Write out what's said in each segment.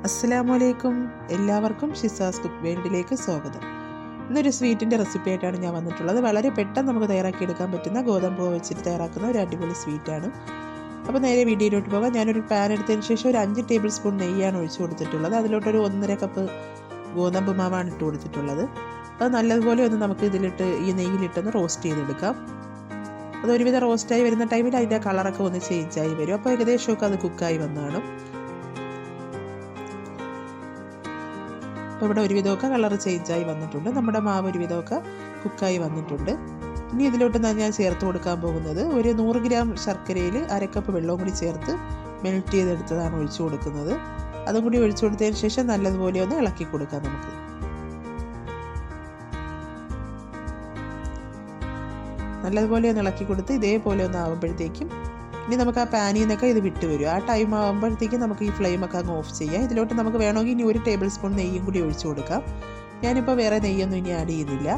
അസ്സലാമലൈക്കും, എല്ലാവർക്കും ഷിസാസ് കുക്ക് വേൾഡിലേക്ക് സ്വാഗതം. ഇന്നൊരു സ്വീറ്റിൻ്റെ റെസിപ്പി ആയിട്ടാണ് ഞാൻ വന്നിട്ടുള്ളത്. വളരെ പെട്ടെന്ന് നമുക്ക് തയ്യാറാക്കിയെടുക്കാൻ പറ്റുന്ന ഗോതമ്പ് വെച്ചിട്ട് തയ്യാറാക്കുന്ന ഒരു അടിപൊളി സ്വീറ്റാണ്. അപ്പോൾ നേരെ വീഡിയോയിലോട്ട് പോകാം. ഞാനൊരു പാൻ എടുത്തതിന് ശേഷം ഒരു 5 ടേബിൾ സ്പൂൺ നെയ്യാണ് ഒഴിച്ചു കൊടുത്തിട്ടുള്ളത്. അതിലോട്ടൊരു 1.5 കപ്പ് ഗോതമ്പ് മാവാണ് ഇട്ട് കൊടുത്തിട്ടുള്ളത്. അത് നല്ലതുപോലെ ഒന്ന് നമുക്ക് ഇതിലിട്ട് ഈ നെയ്യിലിട്ടൊന്ന് റോസ്റ്റ് ചെയ്തെടുക്കാം. അതൊരുവിധം റോസ്റ്റായി വരുന്ന ടൈമിൽ അതിൻ്റെ കളറൊക്കെ ഒന്ന് ചേഞ്ചായി വരും. അപ്പോൾ ഏകദേശമൊക്കെ അത് കുക്കായി വന്നാണ്. അപ്പോൾ ഇവിടെ ഒരുവിധമൊക്കെ കളർ ചേഞ്ചായി വന്നിട്ടുണ്ട്. നമ്മുടെ മാവ് ഒരുവിധമൊക്കെ കുക്കായി വന്നിട്ടുണ്ട്. ഇനി ഇതിലോട്ട് ഞാൻ ചേർത്ത് കൊടുക്കാൻ പോകുന്നത് ഒരു 100 ഗ്രാം ശർക്കരയിൽ 1/2 കപ്പ് വെള്ളവും കൂടി ചേർത്ത് മെൽറ്റ് ചെയ്തെടുത്തതാണ് ഒഴിച്ചു കൊടുക്കുന്നത്. അതും കൂടി ഒഴിച്ചു കൊടുത്തതിന് ശേഷം നല്ലതുപോലെ ഒന്ന് ഇളക്കി കൊടുക്കാം. നമുക്ക് നല്ലതുപോലെ ഒന്ന് ഇളക്കി കൊടുത്ത് ഇതേപോലെ ഒന്ന് ആകുമ്പോഴത്തേക്കും ഇനി നമുക്ക് ആ പാനിൽ നിന്നൊക്കെ ഇത് വിട്ട് വരും. ആ ടൈം ആകുമ്പോഴത്തേക്കും നമുക്ക് ഈ ഫ്ലെയിമൊക്കെ അങ്ങ് ഓഫ് ചെയ്യാം. ഇതിലോട്ട് നമുക്ക് വേണമെങ്കിൽ ഇനി 1 ടേബിൾ സ്പൂൺ നെയ്യും കൂടി ഒഴിച്ചു കൊടുക്കാം. ഞാനിപ്പോൾ വേറെ നെയ്യൊന്നും ഇനി ആഡ് ചെയ്യുന്നില്ല.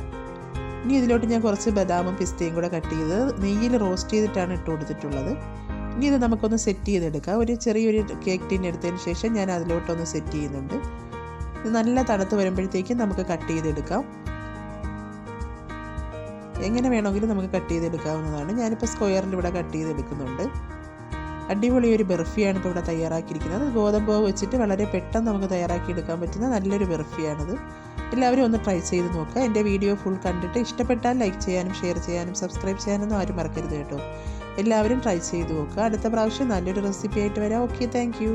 ഇനി ഇതിലോട്ട് ഞാൻ കുറച്ച് ബദാമും പിസ്തയും കൂടെ കട്ട് ചെയ്ത് നെയ്യിൽ റോസ്റ്റ് ചെയ്തിട്ടാണ് ഇട്ട് കൊടുത്തിട്ടുള്ളത്. ഇനി ഇത് നമുക്കൊന്ന് സെറ്റ് ചെയ്തെടുക്കാം. ഒരു ചെറിയൊരു കേക്ക് ടിൻ എടുത്തതിന് ശേഷം ഞാൻ അതിലോട്ടൊന്ന് സെറ്റ് ചെയ്യുന്നുണ്ട്. ഇത് നല്ല തണുത്ത് വരുമ്പോഴത്തേക്കും നമുക്ക് കട്ട് ചെയ്തെടുക്കാം. എങ്ങനെ വേണമെങ്കിലും നമുക്ക് കട്ട് ചെയ്തെടുക്കാവുന്നതാണ്. ഞാനിപ്പോൾ സ്ക്വയറിൽ ഇവിടെ കട്ട് ചെയ്തെടുക്കുന്നുണ്ട്. അടിപൊളി ഒരു ബർഫിയാണ് ഇപ്പോൾ ഇവിടെ തയ്യാറാക്കിയിരിക്കുന്നത്. ഗോതമ്പ് വെച്ചിട്ട് വളരെ പെട്ടെന്ന് നമുക്ക് തയ്യാറാക്കിയെടുക്കാൻ പറ്റുന്ന നല്ലൊരു ബർഫിയാണിത്. എല്ലാവരും ഒന്ന് ട്രൈ ചെയ്ത് നോക്കുക. എൻ്റെ വീഡിയോ ഫുൾ കണ്ടിട്ട് ഇഷ്ടപ്പെട്ടാൽ ലൈക്ക് ചെയ്യാനും ഷെയർ ചെയ്യാനും സബ്സ്ക്രൈബ് ചെയ്യാനൊന്നും ആരും മറക്കരുത് കേട്ടോ. എല്ലാവരും ട്രൈ ചെയ്ത് നോക്കുക. അടുത്ത പ്രാവശ്യം നല്ലൊരു റെസിപ്പി ആയിട്ട് വരാം. Okay, thank you.